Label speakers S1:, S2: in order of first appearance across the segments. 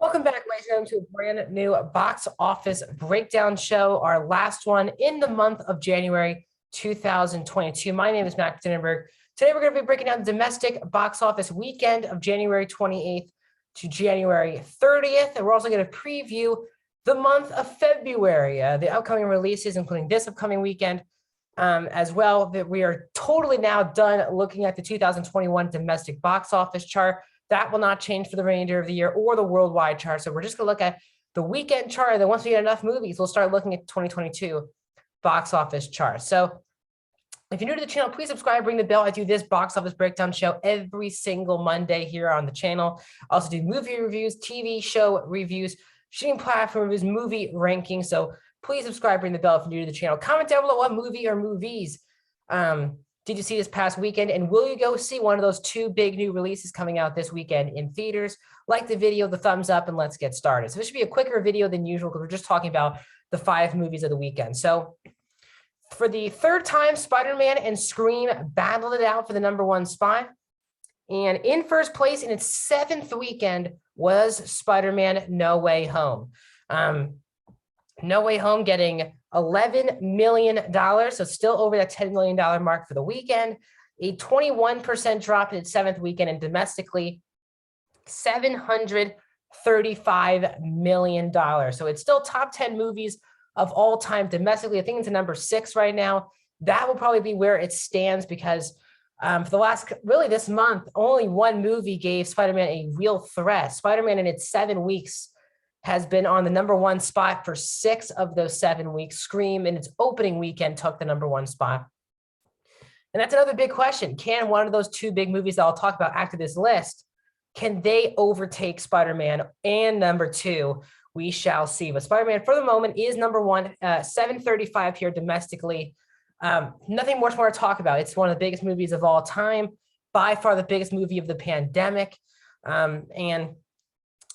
S1: Welcome back, ladies and gentlemen, to a brand new box office breakdown show, our last one in the month of January 2022. My name is Matt Dinenberg. Today, we're going to be breaking down the domestic box office weekend of January 28th to January 30th. And we're also going to preview the month of February, the upcoming releases, including this upcoming weekend as well. That we are totally now done looking at the 2021 domestic box office chart. That will not change for the remainder of the year or the worldwide chart. So we're just going to look at the weekend chart. And then once we get enough movies, we'll start looking at the 2022 box office chart. So if you're new to the channel, please subscribe, ring the bell. I do this box office breakdown show every single Monday here on the channel. I also do movie reviews, TV show reviews, streaming platform reviews, movie rankings. So please subscribe, ring the bell if you're new to the channel. Comment down below what movie or movies did you see this past weekend? And will you go see one of those two big new releases coming out this weekend in theaters? Like the video, the thumbs up, and let's get started. So this should be a quicker video than usual because we're just talking about the 5 movies of the weekend. So for the third time, Spider-Man and Scream battled it out for the #1 spot. And in first place in its 7th weekend was Spider-Man No Way Home. No Way Home getting $11 million, so still over that $10 million mark for the weekend. A 21% drop in its 7th weekend, and domestically, $735 million. So it's still top 10 movies of all time domestically. I think it's a #6 right now. That will probably be where it stands because for the last, really this month, only one movie gave Spider-Man a real threat. Spider-Man in its 7 weeks has been on the #1 spot for 6 of those 7 weeks. Scream in its opening weekend took the #1 spot. And that's another big question. Can one of those 2 big movies that I'll talk about after this list, can they overtake Spider-Man? And #2, we shall see. But Spider-Man for the moment is #1, 735 here domestically. Nothing much more to talk about. It's one of the biggest movies of all time, by far the biggest movie of the pandemic. And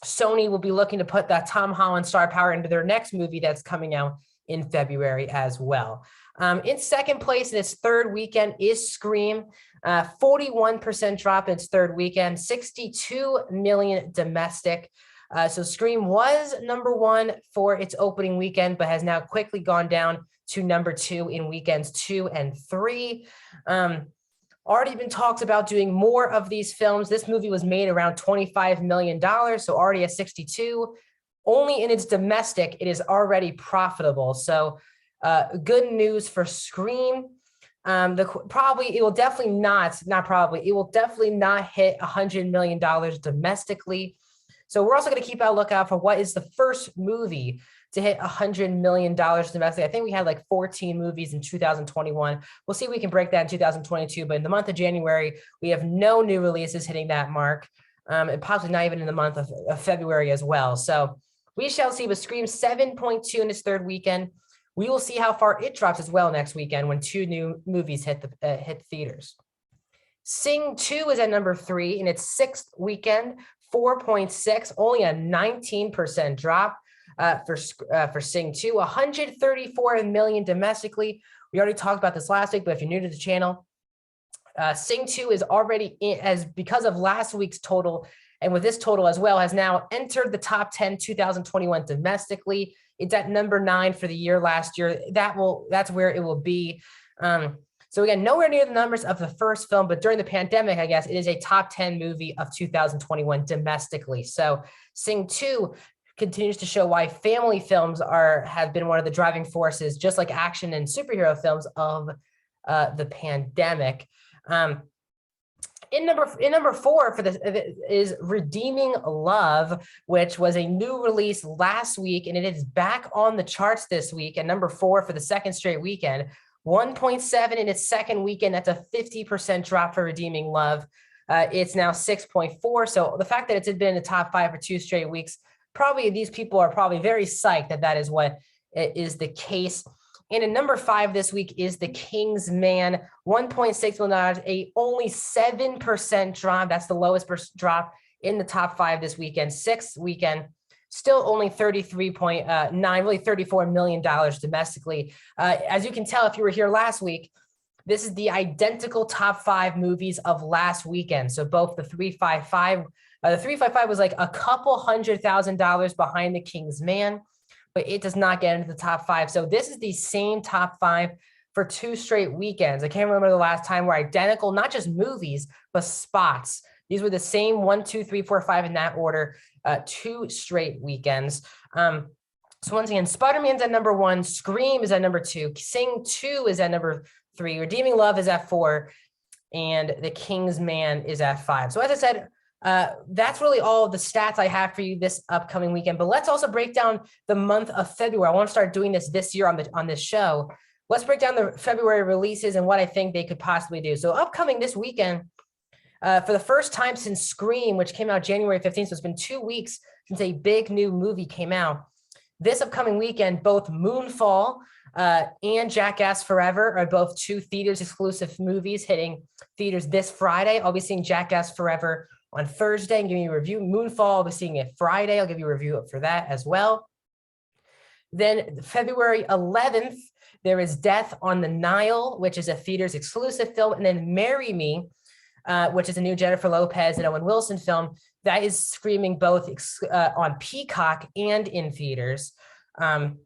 S1: Sony will be looking to put that Tom Holland star power into their next movie that's coming out in February as well. In second place in its 3rd weekend is Scream, 41% drop in its 3rd weekend, $62 million domestic. So Scream was #1 for its opening weekend, but has now quickly gone down to #2 in weekends 2 and 3. Already been talked about doing more of these films. This movie was made around $25 million, so already at 62. Only in its domestic, it is already profitable. So good news for Scream. It will definitely not hit $100 million domestically. So we're also going to keep a lookout for what is the first movie to hit $100 million domestically. I think we had like 14 movies in 2021. We'll see if we can break that in 2022. But in the month of January, we have no new releases hitting that mark, and possibly not even in the month of February as well. So we shall see. But Scream 7.2 in its 3rd weekend. We will see how far it drops as well next weekend when 2 new movies hit theaters. Sing 2 is at #3 in its 6th weekend, 4.6, only a 19% drop. For Sing 2, $134 million domestically. We already talked about this last week, but if you're new to the channel, Sing 2 is already because of last week's total, and with this total as well, has now entered the top 10 2021 domestically. It's at #9 for the year last year. That's where it will be. So again, nowhere near the numbers of the first film, but during the pandemic, I guess it is a top 10 movie of 2021 domestically. So Sing 2 continues to show why family films have been one of the driving forces, just like action and superhero films of the pandemic. In number 4 for this is Redeeming Love, which was a new release last week, and it is back on the charts this week at #4 for the 2nd straight weekend. 1.7 in its 2nd weekend. That's a 50% drop for Redeeming Love. It's now 6.4. So the fact that it's been in the top 5 for 2 straight weeks, probably these people are probably very psyched that is what is the case. And in #5 this week is The King's Man, $1.6 million, a only 7% drop. That's the lowest drop in the top 5 this weekend. 6th weekend, still only $33.9, really $34 million domestically. As you can tell, if you were here last week, this is the identical top 5 movies of last weekend. So both the 355 The 355 was like a couple $100,000 behind The King's Man, but it does not get into the top 5. So this is the same top 5 for 2 straight weekends. I can't remember the last time where identical, not just movies, but spots. These were the same 1, 2, 3, 4, 5 in that order, 2 straight weekends. So once again, Spider-Man's at number 1, Scream is at number 2, Sing 2 is at number 3, Redeeming Love is at 4, and The King's Man is at 5. So as I said, that's really all the stats I have for you this upcoming weekend. But let's also break down the month of February. I want to start doing this year on this show. Let's break down the February releases and what I think they could possibly do. So upcoming this weekend, for the first time since Scream, which came out January 15th, so it's been 2 weeks since a big new movie came out. This upcoming weekend, both Moonfall and Jackass Forever are both 2 theaters exclusive movies hitting theaters this Friday. I'll be seeing Jackass Forever on Thursday and giving you a review. Moonfall, I'll be seeing it Friday. I'll give you a review for that as well. Then February 11th, there is Death on the Nile, which is a theaters exclusive film. And then Marry Me, which is a new Jennifer Lopez and Owen Wilson film that is streaming both on Peacock and in theaters. Then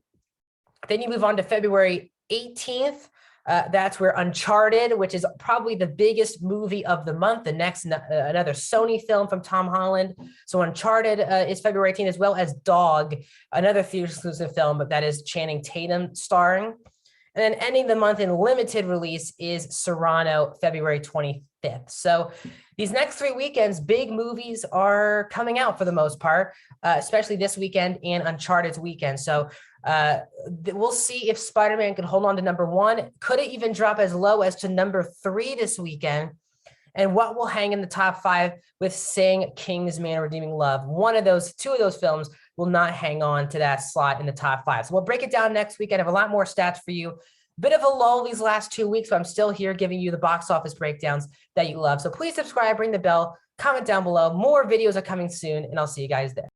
S1: you move on to February 18th. That's where Uncharted, which is probably the biggest movie of the month, the next another Sony film from Tom Holland. So Uncharted is February 18th, as well as Dog, another theater exclusive film, but that is Channing Tatum starring. And then ending the month in limited release is Serrano, February 25th. So these next 3 weekends, big movies are coming out for the most part, especially this weekend and Uncharted's weekend. So we'll see if Spider-Man can hold on to number 1. Could it even drop as low as to number 3 this weekend? And what will hang in the top 5 with Sing, King's Man, Redeeming Love? 2 of those films will not hang on to that slot in the top 5. So we'll break it down next week. I have a lot more stats for you. Bit of a lull these last 2 weeks, but I'm still here giving you the box office breakdowns that you love. So please subscribe, ring the bell, comment down below. More videos are coming soon, and I'll see you guys there.